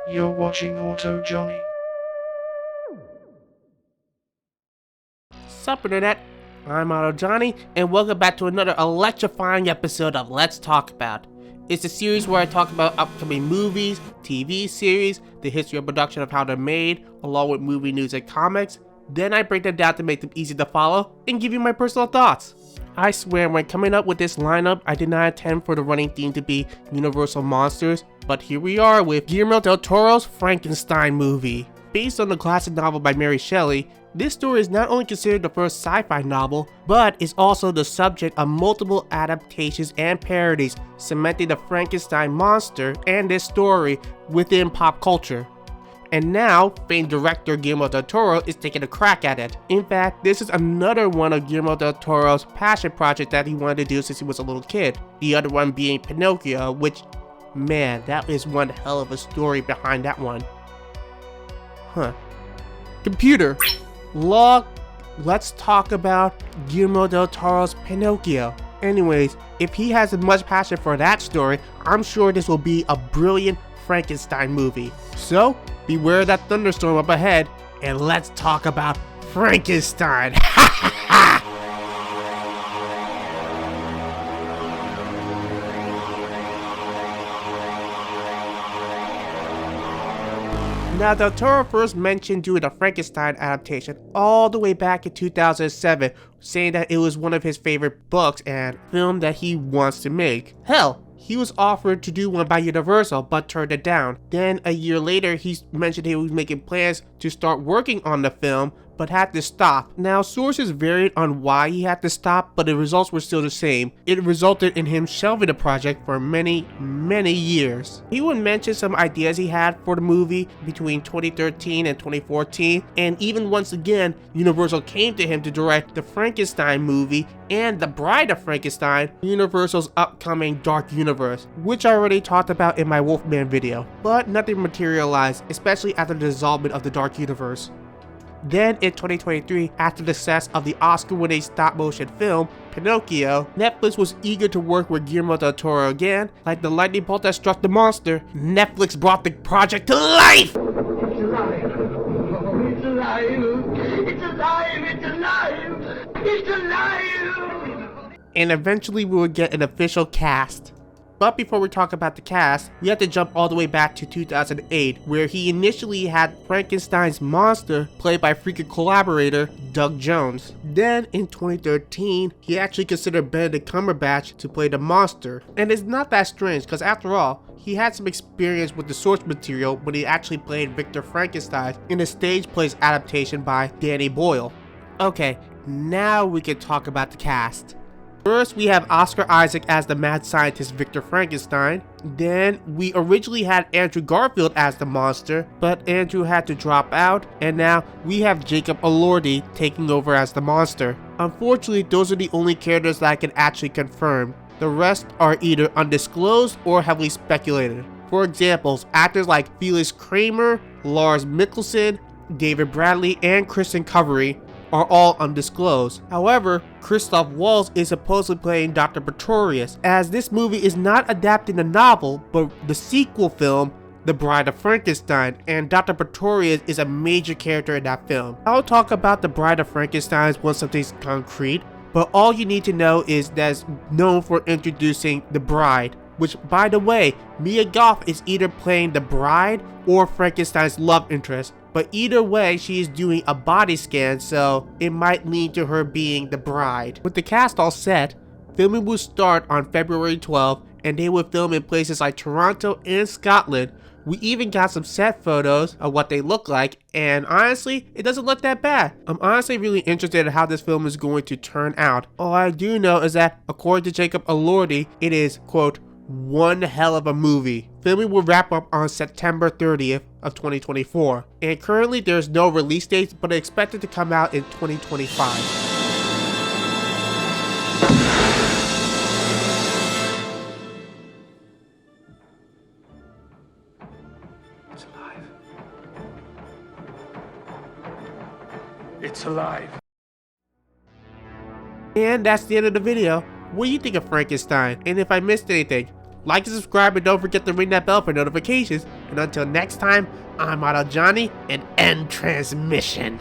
You're watching Auto Johnny. Sup internet, I'm Auto Johnny, and welcome back to another electrifying episode of Let's Talk About. It's a series where I talk about upcoming movies, TV series, the history of production of how they're made, along with movie news and comics. Then I break them down to make them easy to follow, and give you my personal thoughts. I swear when coming up with this lineup, I did not intend for the running theme to be Universal Monsters, but here we are with Guillermo Del Toro's Frankenstein movie. Based on the classic novel by Mary Shelley, this story is not only considered the first sci-fi novel, but is also the subject of multiple adaptations and parodies, cementing the Frankenstein monster and this story within pop culture. And now, famed director Guillermo Del Toro is taking a crack at it. In fact, this is another one of Guillermo Del Toro's passion project that he wanted to do since he was a little kid. The other one being Pinocchio, which, man, that is one hell of a story behind that one. Computer, log, let's talk about Guillermo Del Toro's Pinocchio. Anyways, if he has as much passion for that story, I'm sure this will be a brilliant Frankenstein movie. So, beware that thunderstorm up ahead, and let's talk about Frankenstein. Now, Del Toro first mentioned doing a Frankenstein adaptation all the way back in 2007, saying that it was one of his favorite books and film that he wants to make. Hell, he was offered to do one by Universal but turned it down. Then a year later, he mentioned he was making plans to start working on the film but had to stop. Now, sources varied on why he had to stop, but the results were still the same. It resulted in him shelving the project for many years. He would mention some ideas he had for the movie between 2013 and 2014, and even once again, Universal came to him to direct the Frankenstein movie and The Bride of Frankenstein, Universal's upcoming Dark Universe, which I already talked about in my Wolfman video, but nothing materialized, especially after the dissolvement of the Dark Universe. Then in 2023, after the success of the Oscar-winning stop-motion film, Pinocchio, Netflix was eager to work with Guillermo del Toro again. Like the lightning bolt that struck the monster, Netflix brought the project to life! It's alive! It's alive! It's alive! It's alive! It's alive! And eventually we would get an official cast. But before we talk about the cast, we have to jump all the way back to 2008, where he initially had Frankenstein's monster played by freaking collaborator Doug Jones. Then in 2013, he actually considered Benedict Cumberbatch to play the monster. And it's not that strange, because after all, he had some experience with the source material when he actually played Victor Frankenstein in a stage plays adaptation by Danny Boyle. Okay, now we can talk about the cast. First, we have Oscar Isaac as the mad scientist Victor Frankenstein. Then, we originally had Andrew Garfield as the monster, but Andrew had to drop out, and now we have Jacob Elordi taking over as the monster. Unfortunately, those are the only characters that I can actually confirm. The rest are either undisclosed or heavily speculated. For examples, actors like Felix Kramer, Lars Mikkelsen, David Bradley, and Kristen Covey are all undisclosed. However, Christoph Waltz is supposedly playing Dr. Pretorius, as this movie is not adapting the novel, but the sequel film, The Bride of Frankenstein, and Dr. Pretorius is a major character in that film. I'll talk about The Bride of Frankenstein once something's concrete, but all you need to know is that it's known for introducing the bride, which, by the way, Mia Goth is either playing the bride or Frankenstein's love interest. But either way, she is doing a body scan, so it might lead to her being the bride. With the cast all set, filming will start on February 12th, and they will film in places like Toronto and Scotland. We even got some set photos of what they look like, and honestly, it doesn't look that bad. I'm honestly really interested in how this film is going to turn out. All I do know is that, according to Jacob Elordi, it is, quote, one hell of a movie. Filming will wrap up on September 30th of 2024, and currently there's no release dates, but it's expected to come out in 2025. It's alive. It's alive. And that's the end of the video. What do you think of Frankenstein? And if I missed anything, like and subscribe, and don't forget to ring that bell for notifications. And until next time, I'm Auto Johnny, and end transmission.